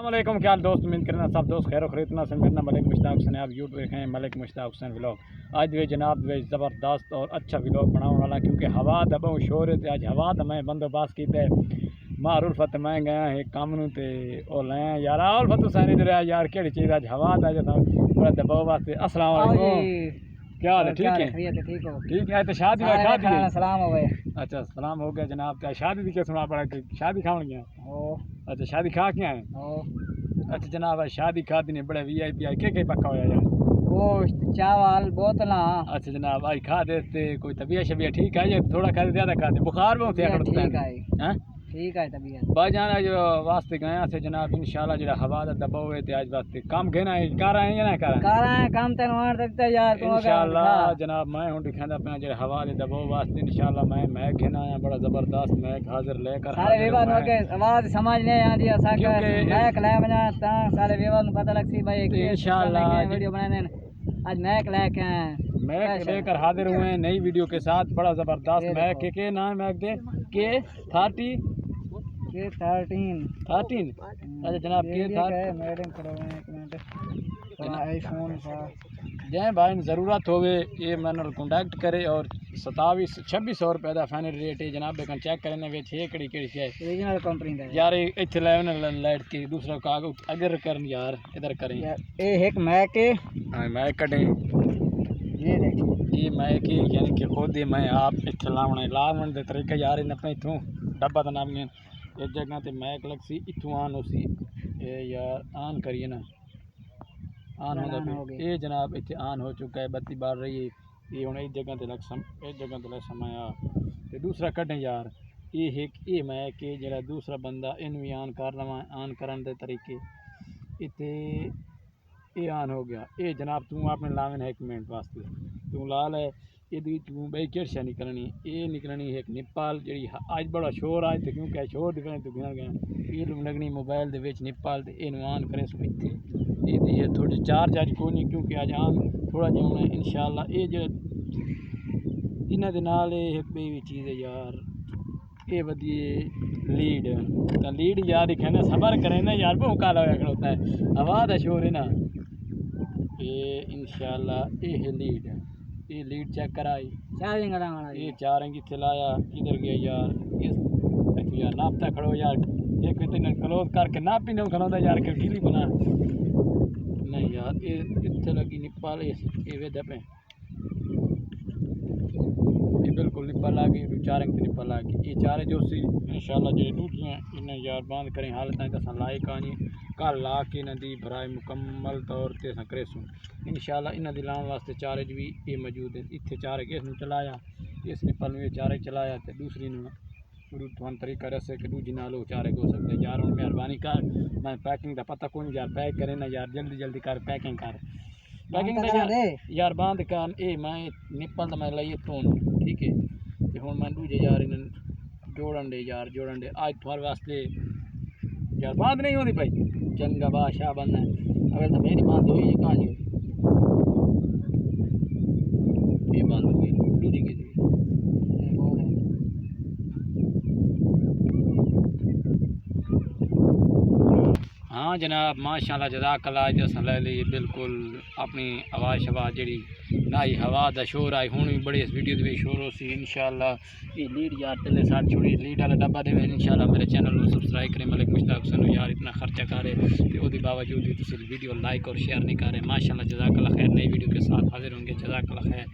अस्सलामुअलैकुम, क्या हाल दोस्त। उम्मीद करना सब दोस्त खैर खरीदना से। मेरा नाम मलिक मुश्ताक हुसैन, आप यूट्यूब देख रहे हैं मलिक मुश्ताक हुसैन व्लॉग। आज वे जनाब वे ज़बरदस्त और अच्छा व्लॉग बनाने वाला, क्योंकि हवा दबाऊ शोर है। आज हवा तो मैं बंदोबस्त किया मार उल्फत मैं गया है काम नूं ते और लाया यार उल्फत हुसैन इधर आ यार केड़ी चीज़ आज हवा दा जो बड़ा दबाव वास्ते। अस्सलाम वालेकुम, क्या हाल है? ठीक है, ठीक है। तो शादी सलाम हो गए। अच्छा सलाम हो गया जनाब। क्या शादी की सुना पड़ा कि शादी खाने गया? अच्छा शादी खा के आए? अच्छा जनाब आज शादी खादी ने बड़े VIP आए के पक्का होया यार? गोश्त चावल बोतला। अच्छा जनाब आज खा देते कोई तबीयत शबीयत ठीक है या थोड़ा खा ज़्यादा खा दे? बुखार बहुत है? ठीक है तबीयत भाईजान आज वास्ते गए थे जनाब इंशाल्लाह जो हवा का दबाव है आज वास्ते काम कहना है कर रहे हैं या ना कर रहे हैं काम तेन मार सकते यार इंशाल्लाह जनाब। मैं हूँ दिखाता अपना जो हवा के दबाव वास्ते इंशाल्लाह मैं कहना है बड़ा जबरदस्त मैक हाजिर लेकर सारे विवाद हो के आवाज समझ नहीं आती ऐसा मैक ले बना ता सारे विवाद पता लगसी भाई इंशाल्लाह वीडियो बनाने आज मैक लेके मैक लेकर हाजिर हुए हैं नई वीडियो के साथ। बड़ा जबरदस्त मैक के नाम मैक दे के 13 अच्छा जनाब के आईफोन जै भाई ज़रूरत होवे ये मैंने कॉन्टैक्ट करे और 2600 रुपए का फाइनल रेट है जनाब। बेकन चेक करने में छे कड़ी है ओरिजिनल कंपनी का यार। इतने लेवन लाइट के दूसरा कागज अगर करन यार इधर करें ये एक मैक है। हाँ मैक कटें ये देखिए ये मैक यानी कि खुद ही मैं आप इतने लावन के तरीके यार इन अपने इतों डब्बा का नाम एक जगह ते मैक लग सी इतों ऑन हो सी यार ऑन करिए ना ऑन हो ये जनाब इतने ऑन हो चुका है बत्ती बार रही है ये हूँ एक जगह ते लग समय आ ते दूसरा कटें यार ये एक ये मैक है जरा दूसरा बंदा इन भी ऑन कर लवा ऑन करन दे तरीके इतने ये ऑन हो गया। ये जनाब तू अपने लावन है 1 मिनट वास्ते तू लाल है ये तू बई किरशा निकलनी ये निकलनी एक निप्पाल जी अज बड़ा शोर आज तो क्योंकि शोर दिखने तो गिना गया ये लगनी मोबाइल के निप्पाल तो ये ऑन करे सो इतने ये थोड़ी चार्ज अज को नहीं क्योंकि अज ऑन थोड़ा जो है इंशाल्लाह ये जो इन्हों के नाल एक भी चीज़ है यार ये वधिए लीड तो लीड यार ही कहना सबर करें ना यार बहुत काला होया खड़ोता है हवा का शोर है ना ये इंशाल्लाह ये लीड है ये लीड चेक कराई ये चार्जिंग कितने लाया किधर गया यार इस यार नापता खड़ो यार एक इतने क्लोज करके नाप ही नहीं खड़ोता यार कि गिली बना नहीं यार ये इतने लगी निप्पल ये वे दपे ये बिल्कुल निप्पल आ गई चार्जिंग निप्पल आ गई ये चारे जो सी इंशाल्लाह जो टूटियाँ इन्हें यार बंद करें हालत तो लाइक आनी कल ला के इन्हों की भराई मुकम्मल तौर पर अस करे इंशाल्लाह इन्हों की लाने वास्ते चार्ज भी ये मौजूद है इतने चारे इस चलाया इस निप्पल में चारे चलाया तो दूसरी तुम तरीका दसे कि दूजी नाल चारे हो सकते यार। हम मेहरबानी कर मैं पैकिंग का पता कौन यार पैक करे ना यार जल्दी जल्दी कर पैकिंग यार बंद कर ये मैं निप्पल तो मैं लाइए तो ठीक है तो हूँ मैं दूजे यार इन जोड़न दे यार जोड़न दे आज थोड़े वास्ते यार बंद नहीं होती भाई चंगा बादशाह बनना है अगर तो मेरी बात हुई है कहाँ जी ये बंद हो गई दूजी की हाँ जनाब माशाल्लाह जज़ाकल्लाह जैसा ले ली बिल्कुल अपनी आवाज़ शवाज़ जी ना ही हवा का शोर आई हूँ भी बड़े इस वीडियो भी शोर हो सी इंशाल्लाह ये लीड यार पहले साथ छोड़ी लीड वाला डब्बा दे इंशाल्लाह मेरे चैनल को सब्सक्राइब करें मलिक मुश्ताक हुसैन यार इतना खर्चा करे तो उसके बावजूद भी वीडियो लाइक और शेयर नहीं करें माशाल्लाह जज़ाकल्लाह खैर नई वीडियो के साथ हाजिर होंगे जज़ाकल्लाह खैर।